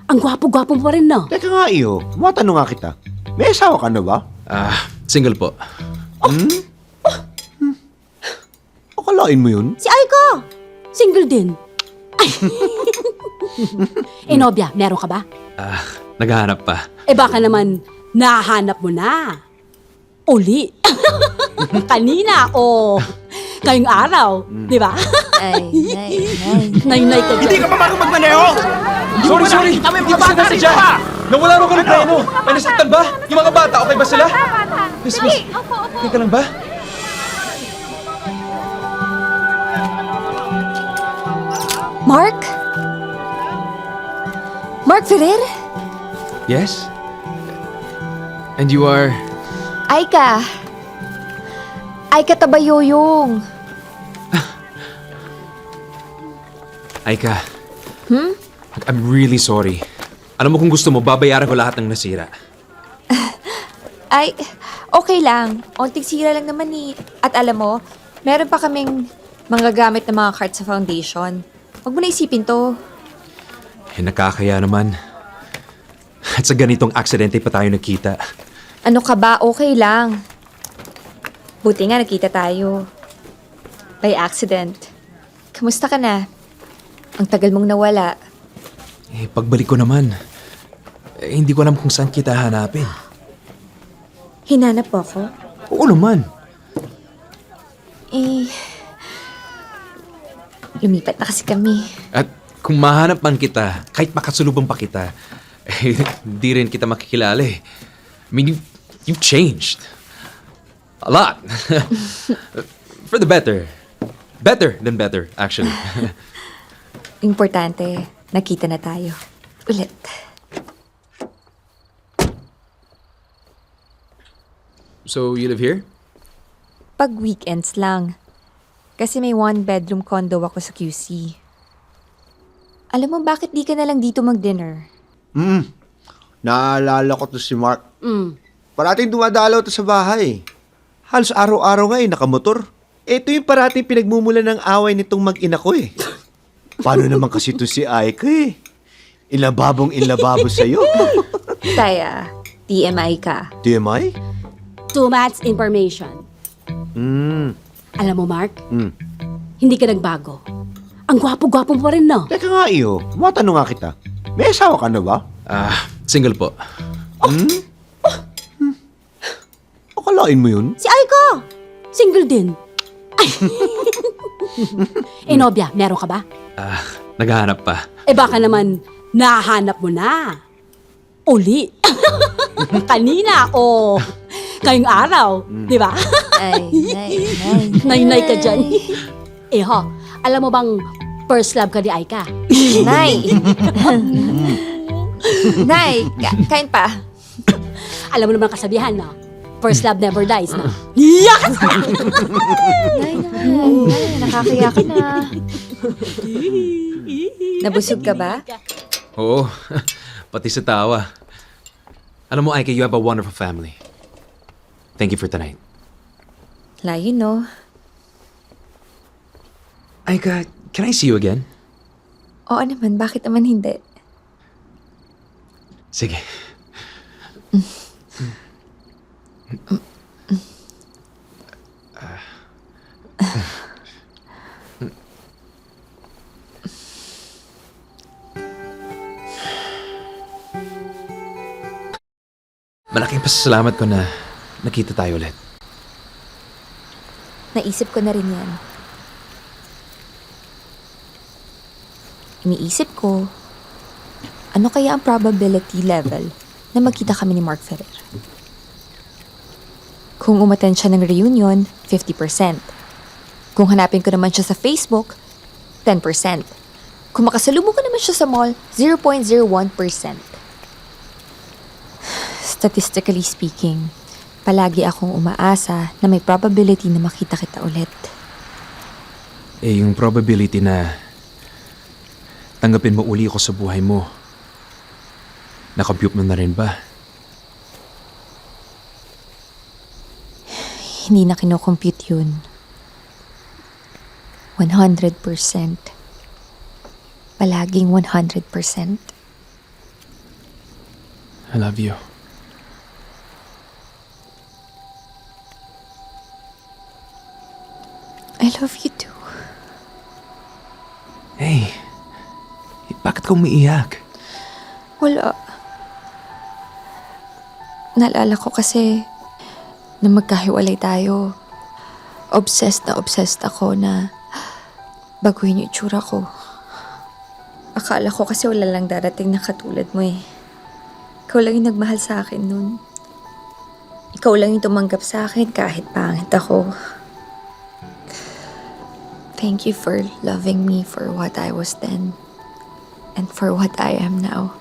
Ang gwapo-gwapo mo pa rin, no? Teka nga iyo, matanong nga kita. May asawa ka na ba? Single po. Akalain mo yun? Si Aika! Single din. Ay! Nobya, meron ka ba? Naghahanap pa. Baka naman, nahanap mo na. Uli. Kanina o ngayong araw, di ba? Nay-nay ka dyan. Hindi ka pa marunong magmaneho! Sorry! Hindi ko sinasadya! Nawala rin ko ng preno! May nasaktan ba? Yung mga bata, okay ba sila? Miss, okay ka lang ba? Mark? Mark Ferrer? Yes? And you are... Aika. Aika Tabayoyong. Aika. I'm really sorry. Alam mo kung gusto mo, babayaran ko lahat ng nasira. Ay, okay lang. Onting sira lang naman eh. At alam mo, meron pa kaming manggagamit ng mga cards sa foundation. Huwag mo na isipin to. Nakakaya naman. At sa ganitong aksidente pa tayo nakita. Ano ka ba? Okay lang. Buti nga nakita tayo. By accident. Kamusta ka na? Ang tagal mong nawala. Pagbalik ko naman, hindi ko alam kung saan kita hanapin. Hinanap mo ako? Oo naman. Lumipat na kasi kami. At kung mahanap man kita, kahit makasulubong pa kita, di rin kita makikilala eh. I mean, you've changed. A lot. For the better. Better than better, actually. Importante, nakita na tayo. Ulit. So, you live here? Pag weekends lang. Kasi may one-bedroom condo ako sa QC. Alam mo, bakit di ka na lang dito mag-dinner? Naalala ko to si Mark. Parating dumadalaw to sa bahay. Halos araw-araw nga nakamotor. Ito yung parating pinagmumula ng away nitong mag-ina ko eh. Paano naman kasi to si Aika eh? Inlababong sa'yo. Taya, TMI ka. TMI? Too much information. Alam mo, Mark, hindi ka nagbago. Ang gwapo-gwapo mo pa rin, no? Teka nga iyo, matanong nga kita. May asawa ka na ba? Single po. Akalain mo yun? Si Aika! Single din. Ay! Nobya, meron ka ba? Naghahanap pa. Baka naman, nahanap mo na. Uli. Kanina o ngayong araw, di ba? Nay-nay ka dyan. Alam mo bang first love ka ni Aika? Nay! Nay, kain pa. Alam mo naman ang kasabihan, no? First love never dies, no? Yes! Nay, nakakaya ka na. Nabusog ka ba? Oo, pati sa tawa. Alam mo, Aika, you have a wonderful family. Thank you for tonight. Layo, no? Aika, can I see you again? Oo naman, bakit naman hindi? Sige. Malaking pasasalamat ko na nakita tayo ulit. Naisip ko na rin yan. Iniisip ko, ano kaya ang probability level na magkita kami ni Mark Ferrer? Kung umattend siya ng reunion, 50%. Kung hanapin ko naman siya sa Facebook, 10%. Kung makasalubong ko naman siya sa mall, 0.01%. Statistically speaking, palagi akong umaasa na may probability na makita kita ulit. Yung probability na tanggapin mo uli ako sa buhay mo, na-compute mo na rin ba? Hindi na kinocompute yun. 100%. Palaging 100%. love you. I love you too. Hey, bakit ka umiiyak? Wala. Naalala ko kasi na magkahiwalay tayo. Obsessed ako na baguhin yung itsura ko. Akala ko kasi wala lang darating na katulad mo eh. Ikaw lang yung nagmahal sa akin nun. Ikaw lang yung tumanggap sa akin kahit pangit ako. Thank you for loving me for what I was then and for what I am now.